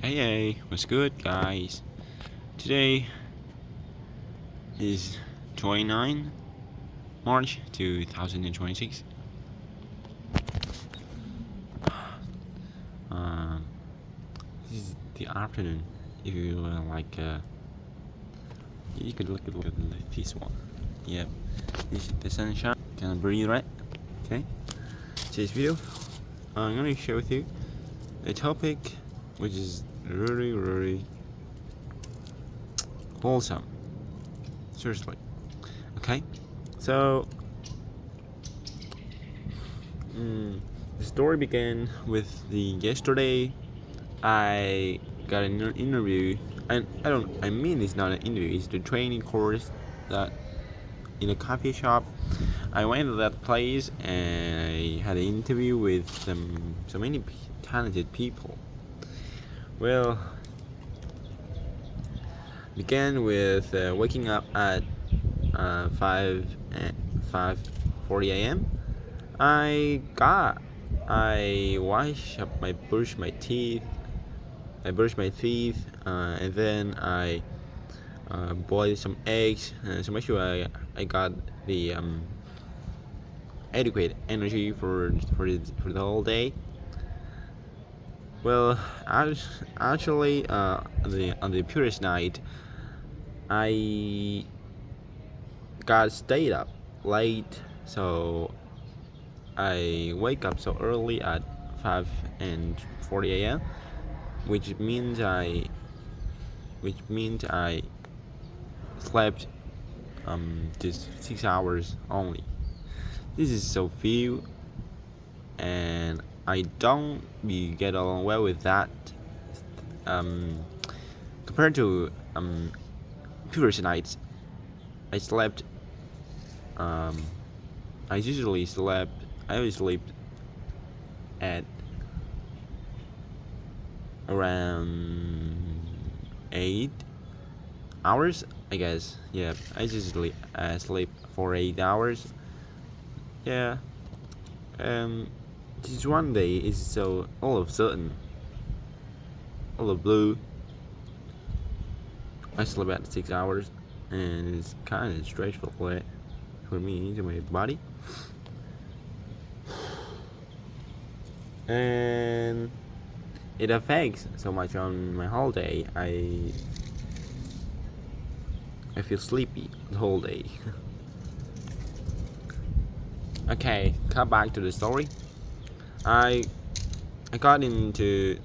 Hey, what's good, guys? Today is 29 March 2026. Um, this is the afternoon. If you you could look at this one. Yep, this is the sunshine. Can breathe, right? Okay. Today's video, I'm gonna share with you a topic which is really wholesome. Seriously. Okay. So the story began with the yesterday. I got an interview, and I mean it's not an interview. It's the training course that in a coffee shop. I went to that place and I had an interview with so many talented people. Well, began with waking up at 5:40 a.m. I brushed my teeth. And then I boiled some eggs to make sure I got the adequate energy for the whole day. Well, actually, on the previous night, I got stayed up late, so I wake up so early at 5:40 a.m., which means I slept just 6 hours only. This is so few, and I don't get along well with that. Compared to previous nights, I slept. I always sleep at around 8 hours, I guess. Yeah, I usually sleep for 8 hours. Yeah. Just one day is so all of a sudden, all of blue. I sleep at 6 hours, and it's kind of stressful for me, to my body. And it affects so much on my whole day. I feel sleepy the whole day. Okay, cut back to the story. I got into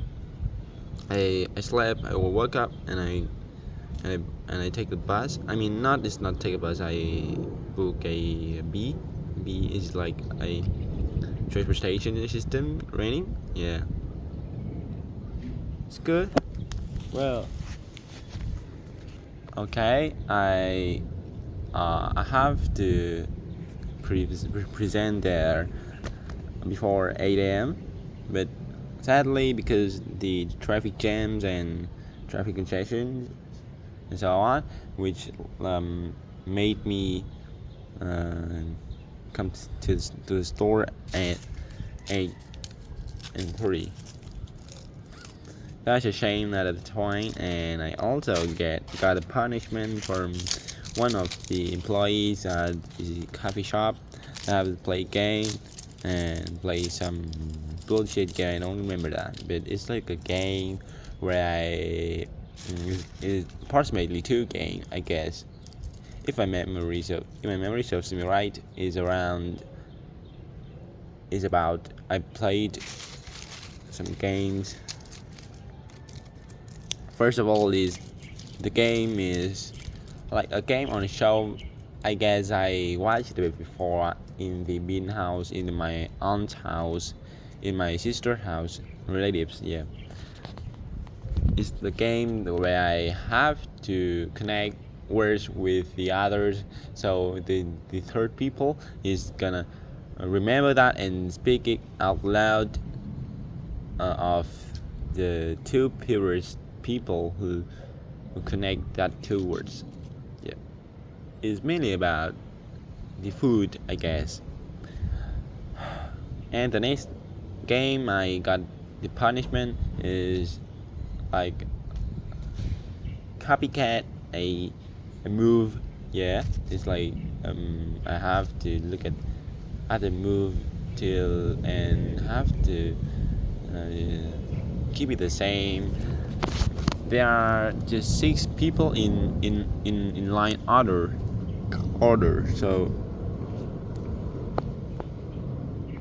I slept. I woke up and I take the bus. I mean, it's not take a bus. I book a B. B is like a transportation system renting. Yeah, it's good. Well, okay. I have to present there before 8 a.m. But sadly, because the traffic jams and traffic congestion and so on, which made me come to the store at 8:30. That's a shame at the time, and I also got a punishment from one of the employees at the coffee shop. I have to play game and play some bullshit game. I don't remember that, but it's like a game where it's approximately 2 games, I guess. If my memory serves me right, is about I played some games. First of all, the game is like a game on a show. I guess I watched it before in the bean house, in my aunt's house, in my sister's house, relatives. Yeah, it's the game where I have to connect words with the others, so the third people is gonna remember that and speak it out loud of the two previous people who connect that two words. Yeah, it's mainly about the food, I guess. And the next game I got the punishment is like copycat a move. Yeah, it's like I have to look at the move till and have to keep it the same. There are just 6 people in line order. So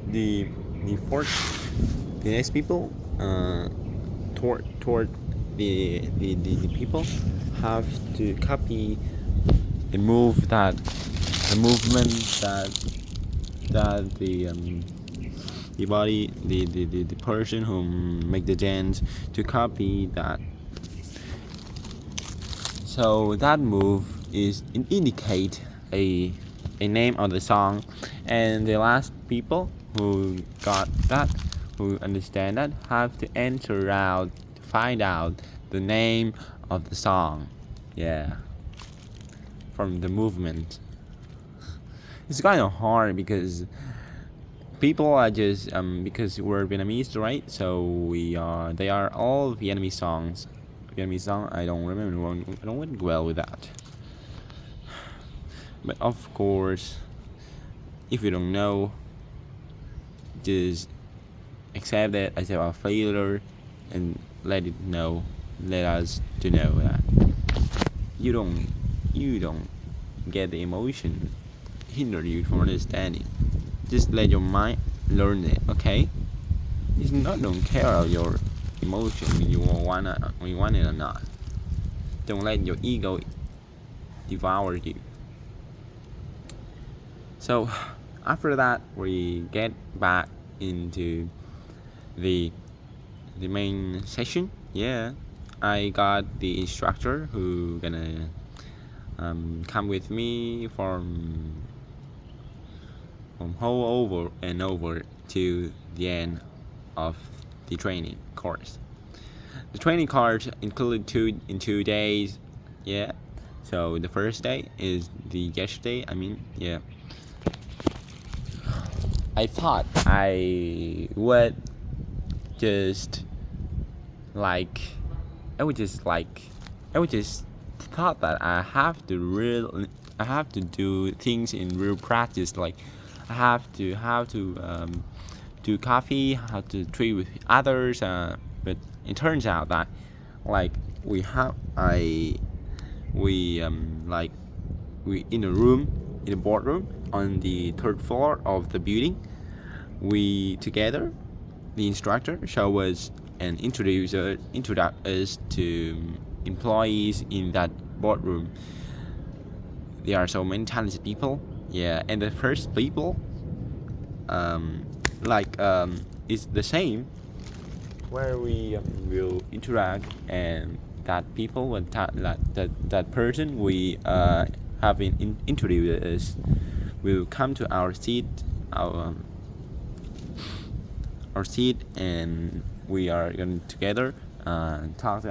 the the next people toward the people have to copy the movement that the body the person who make the dance to copy that. So that move is indicate a name of the song, and the last people who got that, who understand that, have to enter out to find out the name of the song. Yeah, from the movement. It's kind of hard because people are just because we're Vietnamese, right? So they are all Vietnamese songs. Vietnamese song. I don't went well with that. But of course, if you don't know, just accept that as a failure and let us to know that you don't get the emotion hinder you from understanding. Just let your mind learn it, okay? Just don't care of your emotion when you want it or not. Don't let your ego devour you. So after that, we get back into the main session. Yeah, I got the instructor who gonna come with me from whole over and over to the end of the training course. The training course included 2 days. Yeah, so the first day is the yesterday. Yeah. I thought I would just like I would just thought that I have to do things in real practice. Like I have to do coffee, how to treat with others. But it turns out that like we in a room, in a boardroom on the 3rd floor of the building. We together, the instructor show us and introduce us to employees in that boardroom. There are so many talented people. Yeah, and the first people is the same, where we will interact, and that people that person we have introduced us will come to our seat, and we are going together talk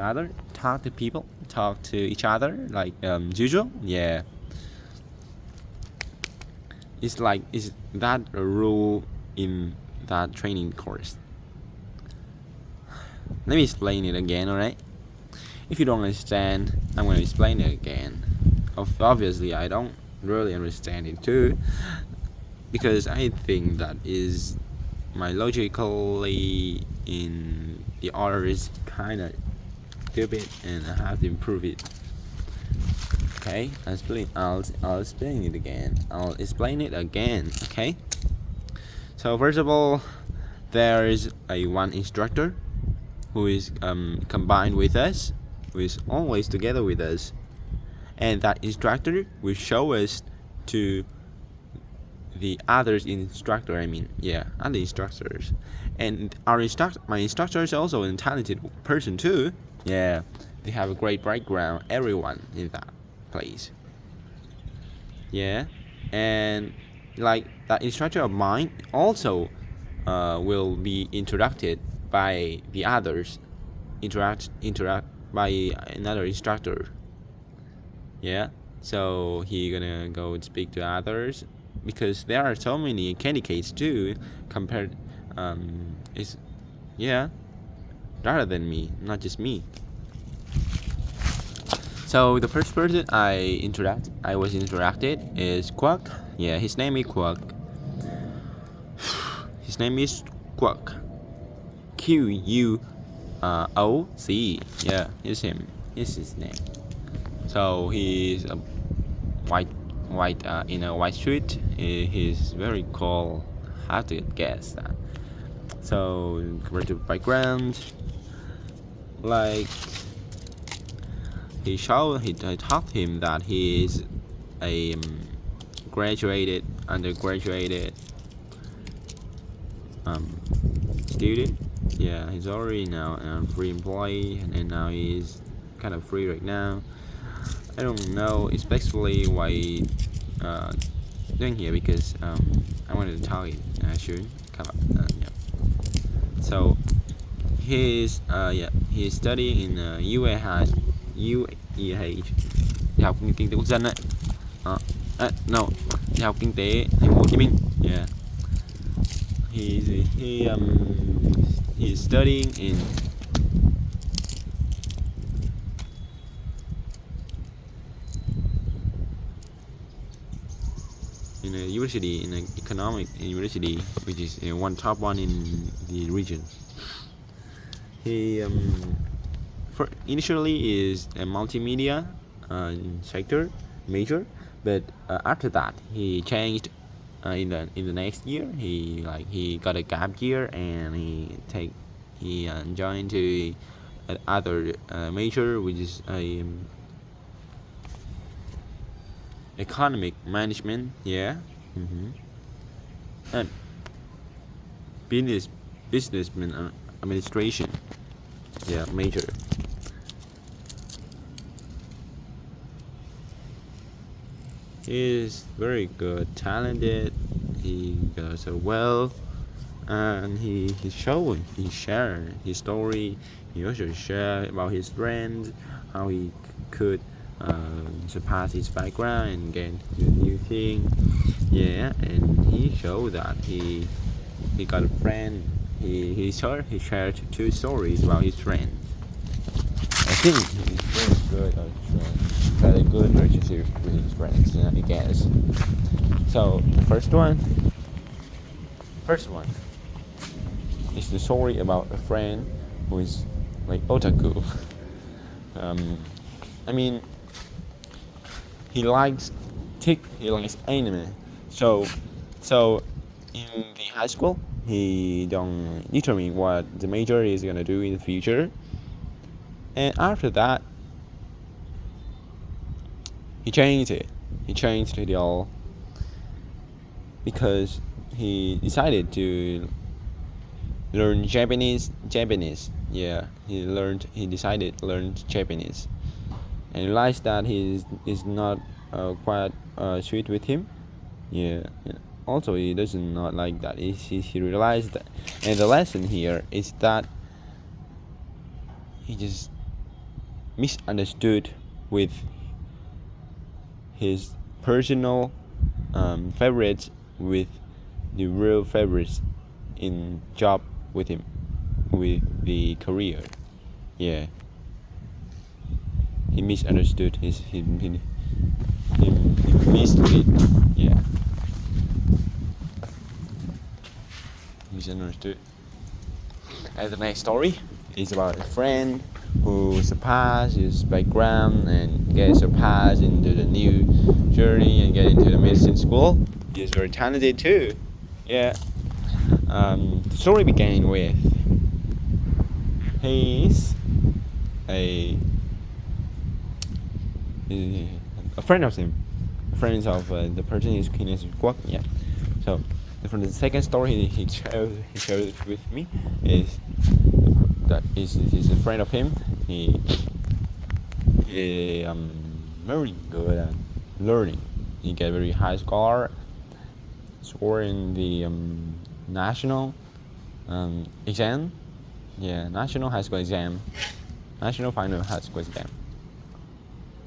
to people, talk to each other like usual. Yeah, is that a rule in that training course? Let me explain it again, alright? If you don't understand, I'm going to explain it again. Obviously, I don't really understand it too, because I think that is my logically in the order is kind of stupid, and I have to improve it. Okay, I'll explain it again. I'll explain it again. Okay. So first of all, there is one instructor who is combined with us, who is always together with us, and that instructor will show us to the other instructor. Other instructors, and my instructor is also a talented person too. Yeah, they have a great background. Everyone in that place. Yeah, and like that instructor of mine also will be introduced by the others, interact by another instructor. Yeah, so he gonna go and speak to others, because there are so many candidates too compared rather than me, not just me. So the first person I was interacted is Quoc. Yeah, his name is Quoc. His name is Quoc. Quoc. Yeah, it's him. It's his name. So he's a white in a white suit. He's very cool. Hard to guess that. So creative background, like he taught him that he is a undergraduated student. Yeah, he's already now a free employee, and now he's kind of free right now. I don't know especially why doing here, because I wanted to tell you soon. Come up, yeah. So he's studying in UEH, Đại học Kinh tế Quốc dân đấy. No, Đại học Kinh tế Thành phố Hồ Chí Minh. Yeah. He's studying in a university, in an economic university, which is one top one in the region. He initially is a multimedia sector major, but after that he changed. In the next year, he got a gap year, and he joined to other major, which is a economic management. Yeah. And business administration. Yeah, major. He's very good, talented. He does so well, and he shared his story. He also shared about his friends, how he could surpass his background and get to new thing. Yeah, and he showed that he got a friend. He shared two stories about his friends. I think he's very good. Had a good relationship with his friends, I guess. So the first one is the story about a friend who is like otaku. I mean, he likes anime. So in the high school, he don't determine what the major is gonna do in the future, and after that, he changed it all because he decided to learn Japanese. Yeah, he decided to learn Japanese, and realized that he is not quite sweet with him. Yeah, and also he doesn't not like that. He realized that, and the lesson here is that he just misunderstood with his personal favorites with the real favorites in job with him, with the career. Yeah, he misunderstood he missed it. Yeah, misunderstood. And the next story is about a friend who surpassed his background and gets surpassed into the new journey and get into the medicine school. He is very talented too. Yeah. The story began with he's a friend of him, the person is Quoc. Yeah. So from the second story he shared with me is that is a friend of him. He very good at learning. He get very high score in the national exam. Yeah, national high school exam, national final high school exam.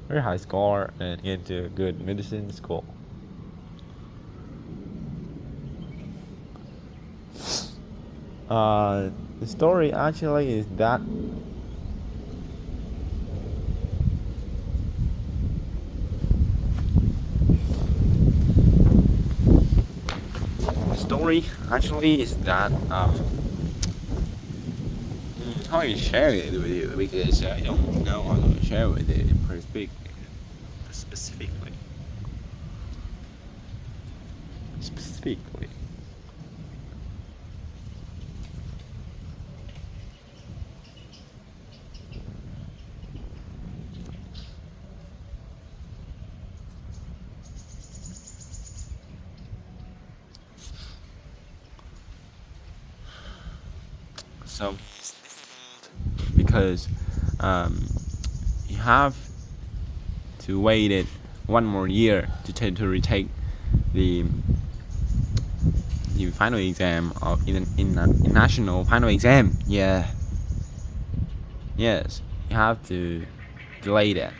Very high score and into a good medicine school. The story actually is that actually is that how I share it with you because I don't know how to share with it specifically. Specifically. So because um, you have to wait it 1 more year to retake the final exam of in national final exam. Yeah. Yes, you have to delay that,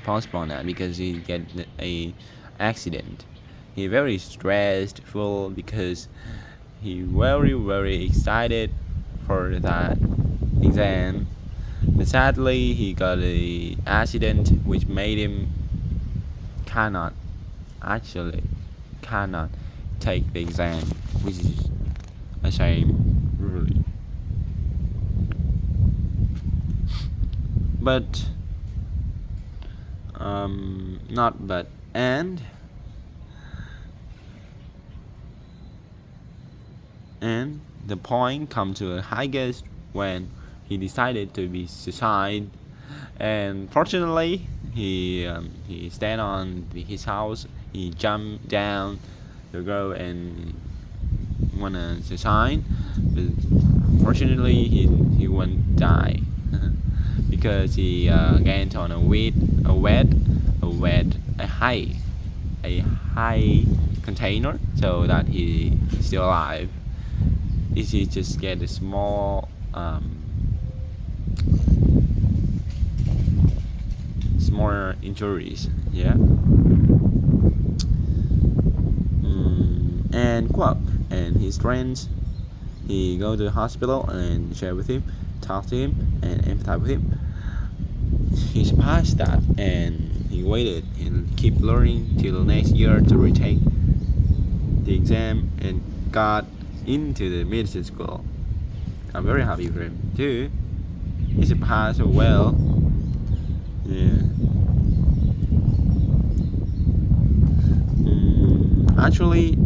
postpone that because he get a accident. He very stressed, full because he very excited for that exam. But sadly, he got a accident which made him cannot actually cannot take the exam, which is a shame, really. But not but and the point come to a highest when he decided to be suicide, and fortunately he stand on his house, he jumped down the girl and wanna suicide, but fortunately he won't die because he get on a high container so that he still alive. If he just get a small injuries, yeah. And Quoc and his friends, he go to the hospital and share with him, talk to him, and empathize with him. He surpassed that and he waited and keep learning till next year to retake the exam and got into the medicine school. I'm very happy for him too. He surpassed well. Yeah. Actually,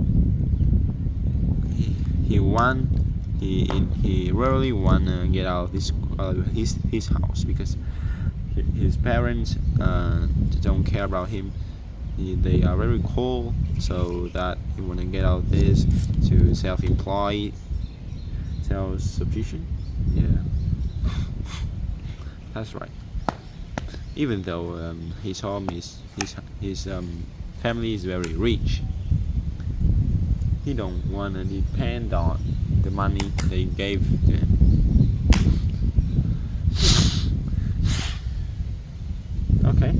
he won. He rarely wanna get out of his house because his parents don't care about him. They are very cool, so that he wanna get out of this to self-employed, self-sufficient. Yeah, that's right. Even though his home is his family is very rich, he don't wanna depend on the money they gave to him. Okay.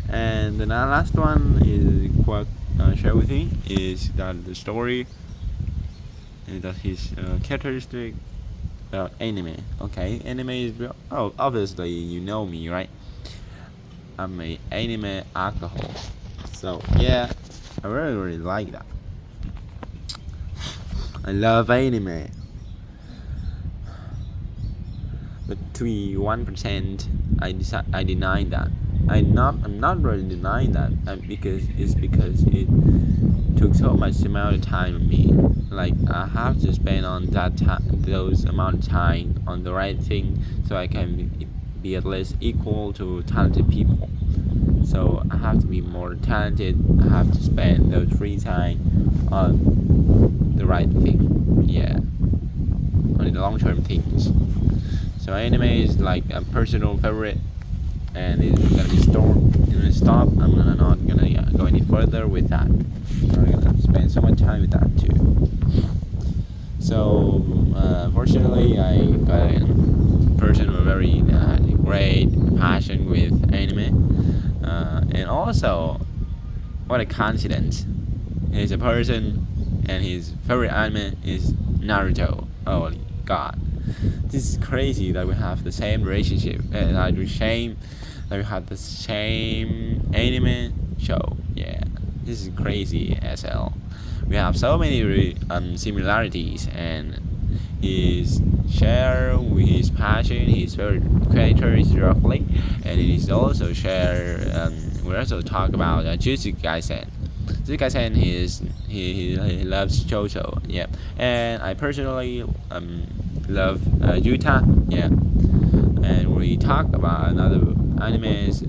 And the last one is what I share with you is that the story and that his characteristic about anime. Okay, anime is obviously you know me, right? I'm a anime alcohol, so yeah, I really like that. I love anime. But to be 1%, I deny that. I'm not really denying that because it took so much amount of time on me. Like I have to spend on those amount of time on the right thing so I can be at least equal to talented people. So I have to be more talented. I have to spend those free time on the right thing. Yeah, on the long-term things. So anime is like a personal favorite, and it's gonna be stop. I'm not gonna go any further with that. I'm gonna spend so much time with that too. So fortunately, I got a person with very great passion with anime, and also what a coincidence! He's a person, and his favorite anime is Naruto. Holy God! This is crazy that we have the same relationship, and I do shame that we have the same anime show. Yeah, this is crazy as hell. We have so many similarities, and his share with his passion, his favorite character is roughly, and it is also share. We also talk about Jujutsu Kaisen. Jujutsu Kaisen he loves JoJo, yeah, and I personally love Yuta, yeah, and we talk about another animes,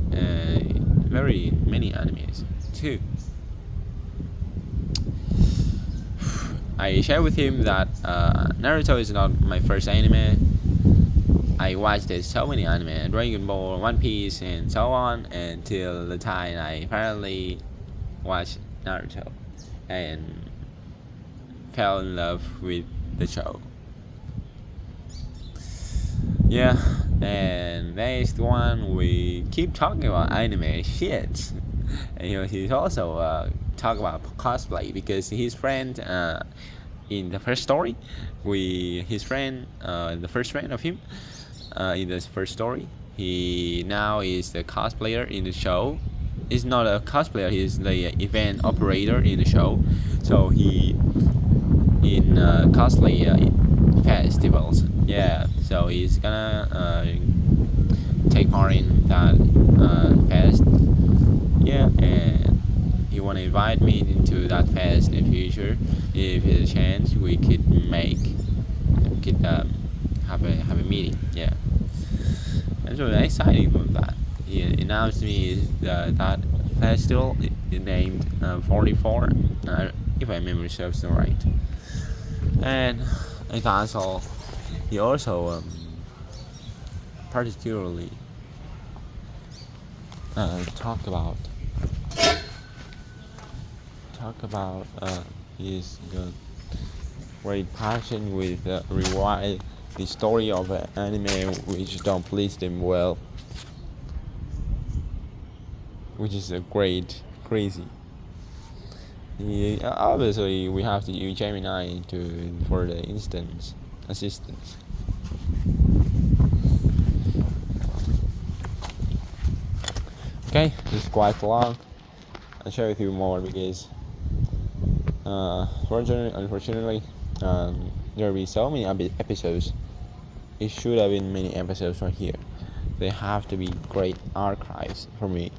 very many animes too. I share with him that Naruto is not my first anime. I watched so many anime, Dragon Ball, One Piece, and so on, until the time I finally watched Naruto and fell in love with the show. Yeah, and next one we keep talking about anime shit. And he's also talk about cosplay because his friend in the first story, his friend the first friend of him in the first story, he now is the cosplayer in the show. He's not a cosplayer, he's the event operator in the show. So he in cosplay festivals. Yeah, so he's gonna take part in that fest. Yeah, and he wanna invite me into that fest in the future. If there's a chance, we could have a meeting. Yeah, I'm really excited about that. He announced me that festival is named 44, if I remember serves right. And that's all. He also particularly talk about his great passion with rewind the story of an anime which don't please them well, which is a great crazy. Obviously, we have to use Gemini for the instance assistance. Okay, this is quite long. I'll share with you more because unfortunately, there will be so many episodes. It should have been many episodes right here. They have to be great archives for me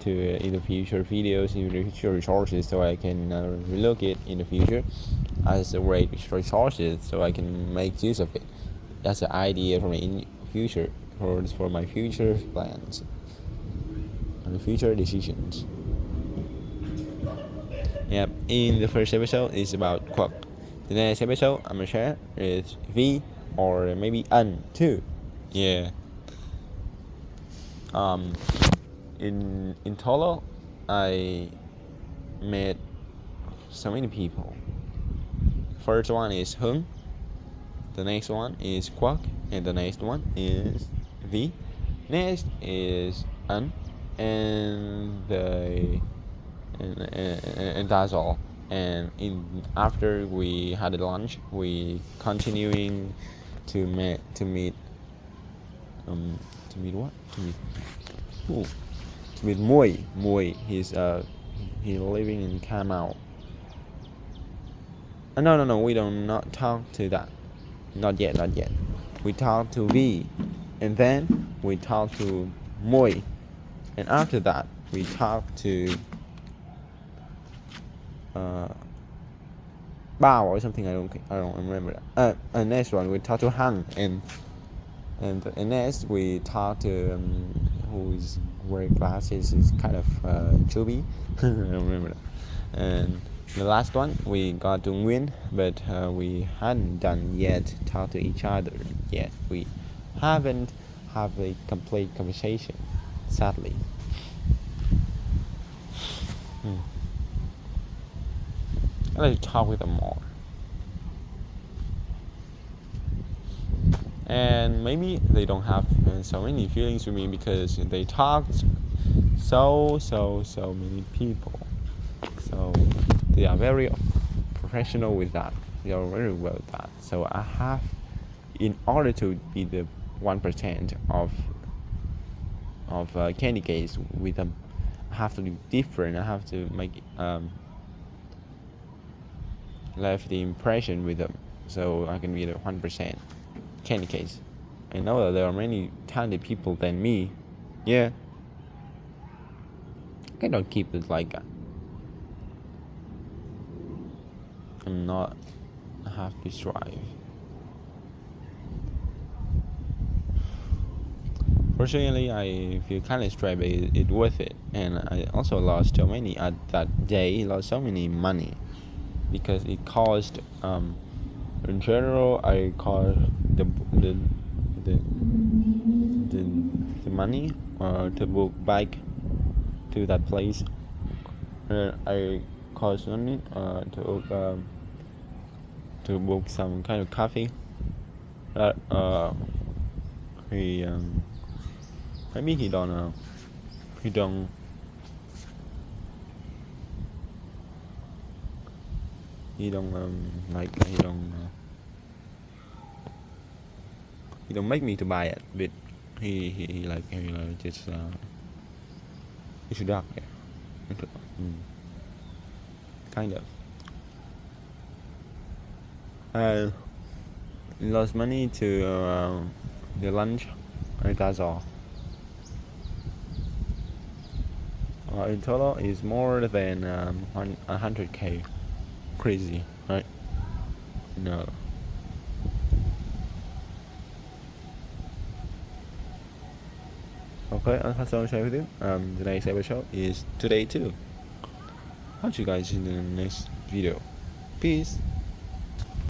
to in the future videos, in the future resources, so I can look it in the future as a great resources, so I can make use of it. That's the idea for my future, for my future plans and future decisions. Yep. In the first episode is about Quoc. The next episode I'm gonna share is V or maybe N too. Yeah. In total, I met so many people. First one is Hung, the next one is Quoc, and the next one is V. Next is N, and and that's all. And after we had a lunch, we continuing to meet who? To meet Mui. He's living in Kamau. No, we don't not talk to that. Not yet. We talk to V, and then we talk to Mui, and after that we talk to Bao or something. I don't remember that. And next one we talk to Han, and next we talk to who's wearing glasses, is kind of chubby. I don't remember that. And the last one we got to win, but we hadn't done yet talk to each other yet. We haven't have a complete conversation, sadly. I like to talk with them more. And maybe they don't have so many feelings for me because they talked so many people. So they are very professional with that. They are very well with that. So I have, in order to be the 1% of of candy case with them. I have to be different. I have to make left the impression with them, so I can be the 100% candy case. I know that there are many talented people than me. Yeah, I don't keep it like that. I'm not have to strive. Personally, I feel kind of strive it worth it, and I also lost so many at that day. Lost so many money because it cost. In general, I cost the the the, the money to book bike to that place. I cost money to book some kind of coffee. That he maybe he don't he don't he don't like he don't make me to buy it, but he like just he should have it. Kind of. I lost money to the lunch, and that's all. In total, is more than 100K. Crazy, right? No. Okay, I'll have to share with you. Today's episode is today too. Catch you guys in the next video. Peace.